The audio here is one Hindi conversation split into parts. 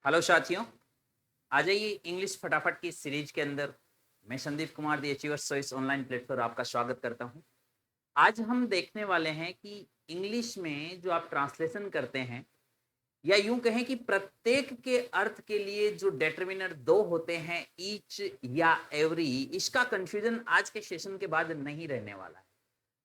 हेलो साथियों, आ जाइए इंग्लिश फटाफट की सीरीज के अंदर। मैं संदीप कुमार दी अचीवर्स चॉइस ऑनलाइन प्लेटफॉर्म आपका स्वागत करता हूं। आज हम देखने वाले हैं कि इंग्लिश में जो आप ट्रांसलेशन करते हैं या यूं कहें कि प्रत्येक के अर्थ के लिए जो डिटरमिनर दो होते हैं, ईच या एवरी, इसका कंफ्यूजन आज के सेशन के बाद नहीं रहने वाला है।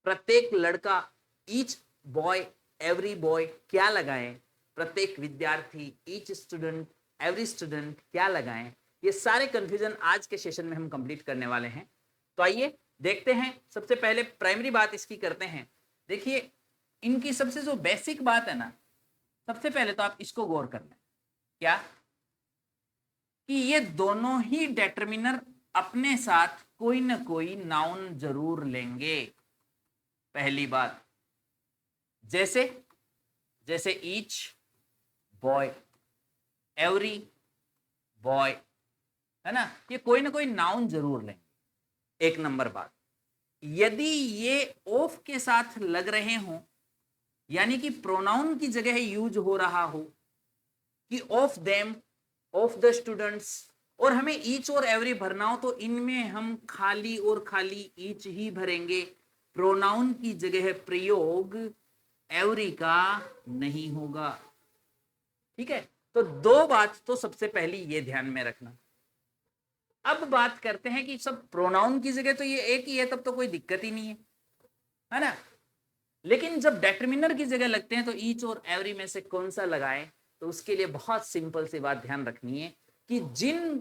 प्रत्येक लड़का, ईच बॉय, एवरी बॉय क्या लगाएं, प्रत्येक विद्यार्थी, ईच स्टूडेंट, एवरी स्टूडेंट क्या लगाएं, ये सारे कंफ्यूजन आज के सेशन में हम कंप्लीट करने वाले हैं। तो आइए देखते हैं। सबसे पहले प्राइमरी बात इसकी करते हैं। देखिए, इनकी सबसे जो बेसिक बात है ना, सबसे पहले तो आप इसको गौर करना, क्या कि ये दोनों ही डिटरमिनर अपने साथ कोई ना कोई नाउन जरूर लेंगे। पहली बात, जैसे जैसे ईच बॉय, एवरी बॉय, है ना, ये कोई ना कोई नाउन जरूर लेंगे। एक नंबर बात, यदि ये ऑफ के साथ लग रहे हो, यानी कि प्रोनाउन की जगह यूज हो रहा हो कि of them, of the students, और हमें ईच और एवरी भरना हो, तो इनमें हम खाली और खाली ईच ही भरेंगे। प्रोनाउन की जगह प्रयोग एवरी का नहीं होगा। ठीक है, तो दो बात तो सबसे पहली ये ध्यान में रखना। अब बात करते हैं कि सब प्रोनाउन की जगह तो ये एक ही है, तब तो कोई दिक्कत ही नहीं है ना। लेकिन जब डिटरमिनर की जगह लगते हैं तो ईच और एवरी में से कौन सा लगाएं, तो उसके लिए बहुत सिंपल सी बात ध्यान रखनी है कि जिन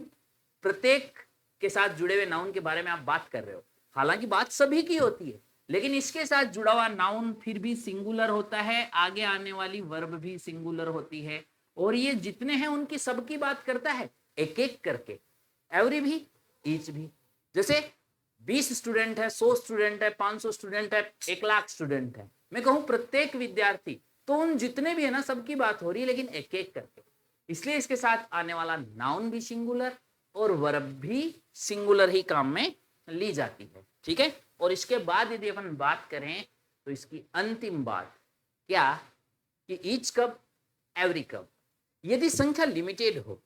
प्रत्येक के साथ जुड़े हुए नाउन के बारे में आप बात कर रहे हो, हालांकि बात सभी की होती है, लेकिन इसके साथ जुड़ा हुआ नाउन फिर भी सिंगुलर होता है, आगे आने वाली वर्ब भी सिंगुलर होती है, और ये जितने हैं उनकी सबकी बात करता है एक एक करके, एवरी भी, ईच भी। जैसे 20 स्टूडेंट है, 100 स्टूडेंट है, 500 स्टूडेंट है, 1 लाख स्टूडेंट है, मैं कहूं प्रत्येक विद्यार्थी, तो उन जितने भी है ना सबकी बात हो रही है, लेकिन एक एक करके। इसलिए इसके साथ आने वाला नाउन भी सिंगुलर और वर्ब भी सिंगुलर ही काम में ली जाती है। ठीक है, और इसके बाद यदि अपन बात करें तो इसकी अंतिम बात क्या कि ईच कब, एवरी कब। यदि संख्या लिमिटेड हो,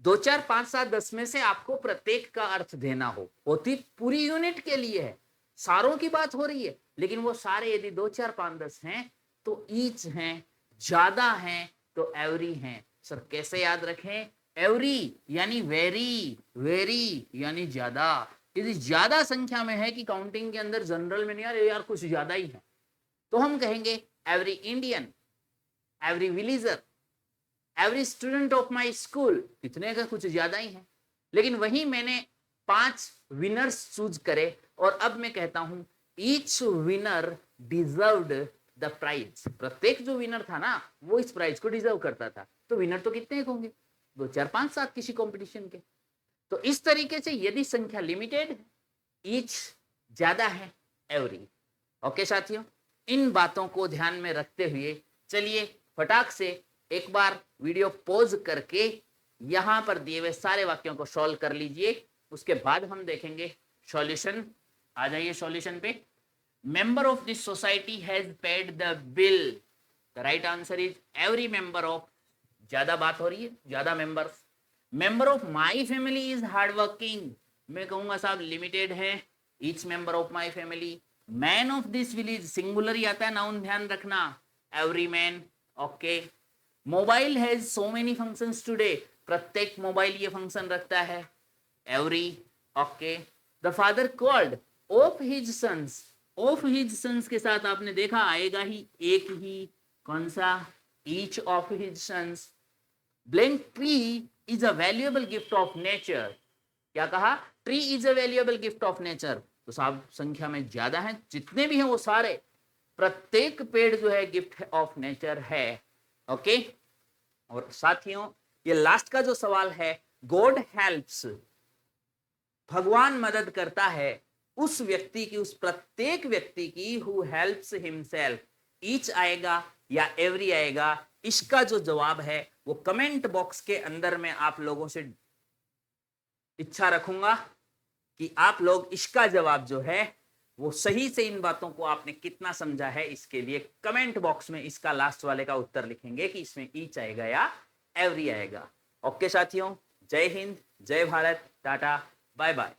2 4 5 7 10 में से आपको प्रत्येक का अर्थ देना हो, होती पूरी यूनिट के लिए है, सारों की बात हो रही है, लेकिन वो सारे यदि 2 4 5 10 हैं तो ईच हैं, ज्यादा हैं तो एवरी हैं। सर कैसे याद रखें? एवरी यानी वेरी, वेरी यानी ज्यादा। यदि ज्यादा संख्या में है कि काउंटिंग के अंदर जनरल में नहीं, यार कुछ ज्यादा ही है, तो हम कहेंगे every Indian, every villager, every student of my school. इतने का कुछ ज्यादा ही है, लेकिन वही मैंने 5 विनर्स चूज करे और अब मैं कहता हूं each winner deserved the prize. प्रत्येक जो विनर था ना वो इस प्राइज को डिजर्व करता था, तो विनर तो कितने होंगे? 2 4 5 7 किसी कंपटीशन के। तो इस तरीके से यदि संख्या लिमिटेड है, ईच ज्यादा है, एवरी। ओके साथियों, इन बातों को ध्यान में रखते हुए चलिए फटाक से एक बार वीडियो पॉज करके यहां पर दिए हुए सारे वाक्यों को सॉल्व कर लीजिए, उसके बाद हम देखेंगे सॉल्यूशन। आ जाइए सॉल्यूशन पे। Member of this society has paid the bill. The right answer is every member of, ज्यादा बात हो रही है, ज्यादा members. Member of my family is hard working, मैं कहूंगा साहब लिमिटेड है, each member of my family. Man of this village, singular ही आता है, नाउन ध्यान रखना, every man. Okay. Mobile has so many functions today, प्रत्येक मोबाइल ये फंक्शन रखता है, every. Okay. The father called of his sons, of his sons के साथ आपने देखा आएगा ही एक ही, कौन सा? Each of his sons. Blank tree is a valuable gift of nature, क्या कहा? Tree is a valuable gift of nature, तो साहब संख्या में ज्यादा है, जितने भी हैं वो सारे, प्रत्येक पेड़ जो है गिफ्ट ऑफ नेचर है। ओके। और साथियों ये लास्ट का जो सवाल है, गॉड हेल्प्स, भगवान मदद करता है उस व्यक्ति की, उस प्रत्येक व्यक्ति की, हु हेल्प्स हिमसेल्फ। ईच आएगा या एवरी आएगा, इसका जो जवाब है वो कमेंट बॉक्स के अंदर में आप लोगों से इच्छा रखूंगा कि आप लोग इसका जवाब जो है वो सही से, इन बातों को आपने कितना समझा है, इसके लिए कमेंट बॉक्स में इसका लास्ट वाले का उत्तर लिखेंगे कि इसमें ईच आएगा या एवरी आएगा। ओके साथियों, जय हिंद, जय भारत, टाटा, बाय बाय।